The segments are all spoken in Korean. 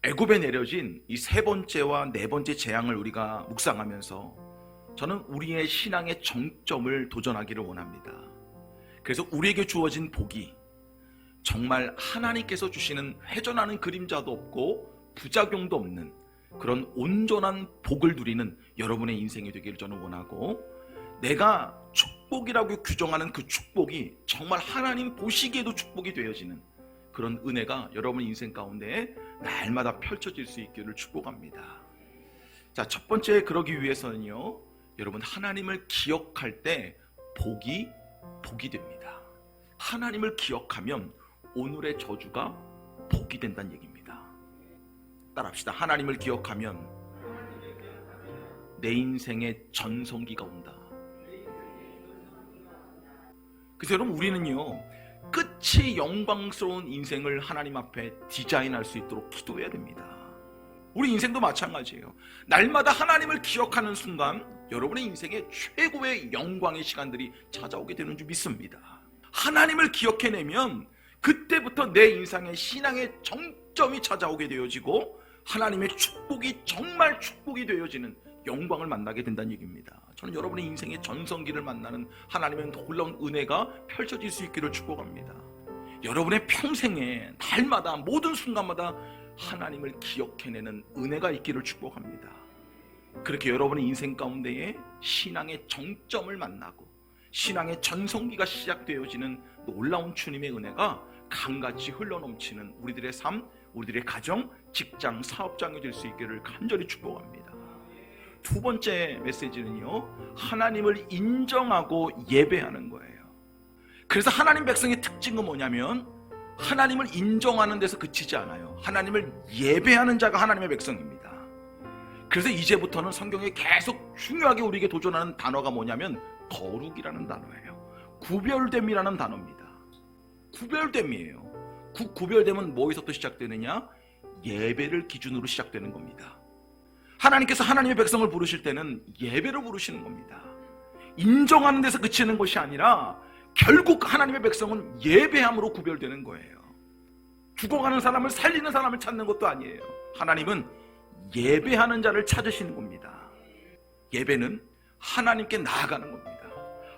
애굽에 내려진 이 세 번째와 네 번째 재앙을 우리가 묵상하면서 저는 우리의 신앙의 정점을 도전하기를 원합니다. 그래서 우리에게 주어진 복이 정말 하나님께서 주시는 회전하는 그림자도 없고 부작용도 없는 그런 온전한 복을 누리는 여러분의 인생이 되기를 저는 원하고, 내가 축복이라고 규정하는 그 축복이 정말 하나님 보시기에도 축복이 되어지는 그런 은혜가 여러분 인생 가운데 날마다 펼쳐질 수 있기를 축복합니다. 자, 첫 번째 그러기 위해서는요, 여러분 하나님을 기억할 때 복이 됩니다. 하나님을 기억하면 오늘의 저주가 복이 된다는 얘기입니다. 따라합시다. 하나님을 기억하면 내 인생에 전성기가 온다. 그래서 여러분 우리는요, 끝이 영광스러운 인생을 하나님 앞에 디자인할 수 있도록 기도해야 됩니다. 우리 인생도 마찬가지예요. 날마다 하나님을 기억하는 순간 여러분의 인생에 최고의 영광의 시간들이 찾아오게 되는 줄 믿습니다. 하나님을 기억해내면 그때부터 내 인생의 신앙의 정점이 찾아오게 되어지고 하나님의 축복이 정말 축복이 되어지는 영광을 만나게 된다는 얘기입니다. 저는 여러분의 인생의 전성기를 만나는 하나님의 놀라운 은혜가 펼쳐질 수 있기를 축복합니다. 여러분의 평생에 날마다 모든 순간마다 하나님을 기억해내는 은혜가 있기를 축복합니다. 그렇게 여러분의 인생 가운데에 신앙의 정점을 만나고 신앙의 전성기가 시작되어지는 놀라운 주님의 은혜가 강같이 흘러넘치는 우리들의 삶, 우리들의 가정, 직장, 사업장이 될 수 있기를 간절히 축복합니다. 두 번째 메시지는요, 하나님을 인정하고 예배하는 거예요. 그래서 하나님 백성의 특징은 뭐냐면 하나님을 인정하는 데서 그치지 않아요. 하나님을 예배하는 자가 하나님의 백성입니다. 그래서 이제부터는 성경에 계속 중요하게 우리에게 도전하는 단어가 뭐냐면 거룩이라는 단어예요. 구별됨이라는 단어입니다. 구별됨이에요. 구별됨은 뭐에서부터 시작되느냐? 예배를 기준으로 시작되는 겁니다. 하나님께서 하나님의 백성을 부르실 때는 예배로 부르시는 겁니다. 인정하는 데서 그치는 것이 아니라 결국 하나님의 백성은 예배함으로 구별되는 거예요. 죽어가는 사람을 살리는 사람을 찾는 것도 아니에요. 하나님은 예배하는 자를 찾으시는 겁니다. 예배는 하나님께 나아가는 겁니다.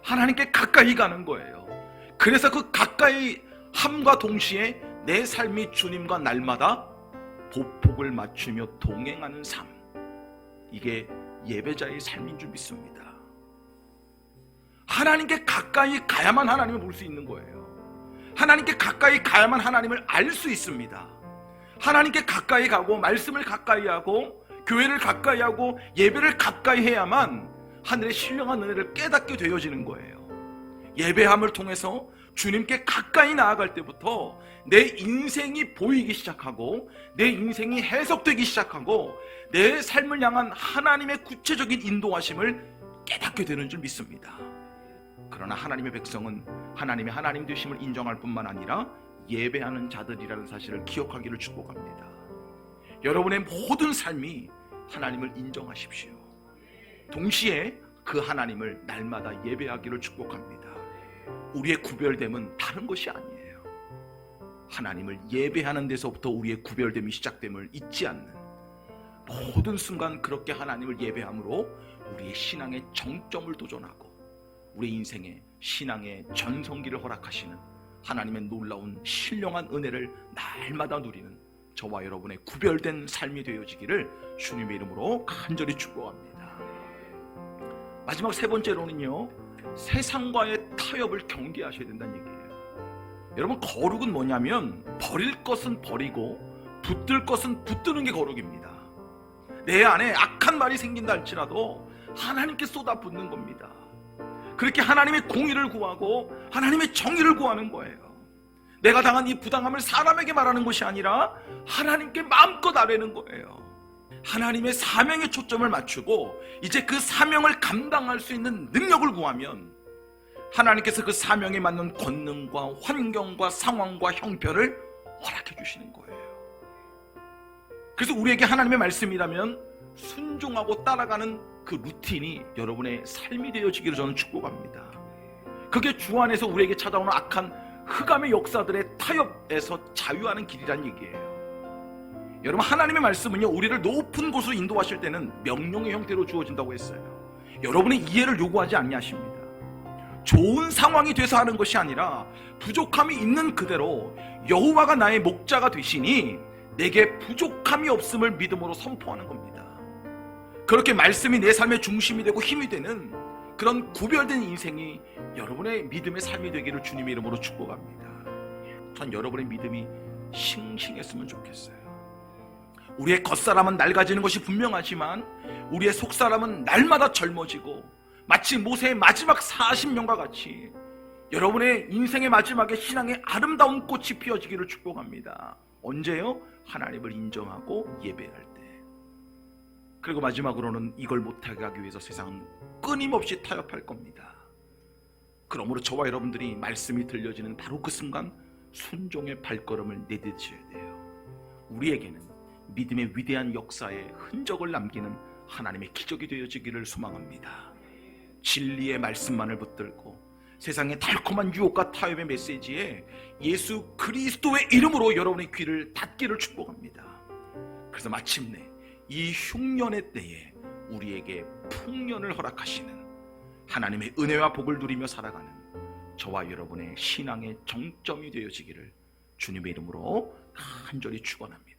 하나님께 가까이 가는 거예요. 그래서 그 가까이 함과 동시에 내 삶이 주님과 날마다 보폭을 맞추며 동행하는 삶, 이게 예배자의 삶인 줄 믿습니다. 하나님께 가까이 가야만 하나님을 볼 수 있는 거예요. 하나님께 가까이 가야만 하나님을 알 수 있습니다. 하나님께 가까이 가고 말씀을 가까이 하고 교회를 가까이 하고 예배를 가까이 해야만 하늘의 신령한 은혜를 깨닫게 되어지는 거예요. 예배함을 통해서 주님께 가까이 나아갈 때부터 내 인생이 보이기 시작하고 내 인생이 해석되기 시작하고 내 삶을 향한 하나님의 구체적인 인도하심을 깨닫게 되는 줄 믿습니다. 그러나 하나님의 백성은 하나님의 하나님 되심을 인정할 뿐만 아니라 예배하는 자들이라는 사실을 기억하기를 축복합니다. 여러분의 모든 삶이 하나님을 인정하십시오. 동시에 그 하나님을 날마다 예배하기를 축복합니다. 우리의 구별됨은 다른 것이 아니에요. 하나님을 예배하는 데서부터 우리의 구별됨이 시작됨을 잊지 않는, 모든 순간 그렇게 하나님을 예배함으로 우리의 신앙의 정점을 도전하고 우리 인생의 신앙의 전성기를 허락하시는 하나님의 놀라운 신령한 은혜를 날마다 누리는 저와 여러분의 구별된 삶이 되어지기를 주님의 이름으로 간절히 축복합니다. 마지막 세 번째로는요, 세상과의 타협을 경계하셔야 된다는 얘기예요. 여러분, 거룩은 뭐냐면 버릴 것은 버리고 붙들 것은 붙드는 게 거룩입니다. 내 안에 악한 말이 생긴다 할지라도 하나님께 쏟아붓는 겁니다. 그렇게 하나님의 공의를 구하고 하나님의 정의를 구하는 거예요. 내가 당한 이 부당함을 사람에게 말하는 것이 아니라 하나님께 마음껏 아뢰는 거예요. 하나님의 사명에 초점을 맞추고 이제 그 사명을 감당할 수 있는 능력을 구하면 하나님께서 그 사명에 맞는 권능과 환경과 상황과 형편을 허락해 주시는 거예요. 그래서 우리에게 하나님의 말씀이라면 순종하고 따라가는 그 루틴이 여러분의 삶이 되어지기를 저는 축복합니다. 그게 주 안에서 우리에게 찾아오는 악한 흑암의 역사들의 타협에서 자유하는 길이란 얘기예요. 여러분, 하나님의 말씀은요, 우리를 높은 곳으로 인도하실 때는 명령의 형태로 주어진다고 했어요. 여러분의 이해를 요구하지 아니하십니다. 좋은 상황이 돼서 하는 것이 아니라 부족함이 있는 그대로 여호와가 나의 목자가 되시니 내게 부족함이 없음을 믿음으로 선포하는 겁니다. 그렇게 말씀이 내 삶의 중심이 되고 힘이 되는 그런 구별된 인생이 여러분의 믿음의 삶이 되기를 주님의 이름으로 축복합니다. 전 여러분의 믿음이 싱싱했으면 좋겠어요. 우리의 겉사람은 낡아지는 것이 분명하지만 우리의 속사람은 날마다 젊어지고 마치 모세의 마지막 40년과 같이 여러분의 인생의 마지막에 신앙의 아름다운 꽃이 피어지기를 축복합니다. 언제요? 하나님을 인정하고 예배할 때. 그리고 마지막으로는 이걸 못하게 하기 위해서 세상은 끊임없이 타협할 겁니다. 그러므로 저와 여러분들이 말씀이 들려지는 바로 그 순간 순종의 발걸음을 내딛으셔야 돼요. 우리에게는 믿음의 위대한 역사에 흔적을 남기는 하나님의 기적이 되어지기를 소망합니다. 진리의 말씀만을 붙들고 세상의 달콤한 유혹과 타협의 메시지에 예수 그리스도의 이름으로 여러분의 귀를 닫기를 축복합니다. 그래서 마침내 이 흉년의 때에 우리에게 풍년을 허락하시는 하나님의 은혜와 복을 누리며 살아가는 저와 여러분의 신앙의 정점이 되어지기를 주님의 이름으로 간절히 축원합니다.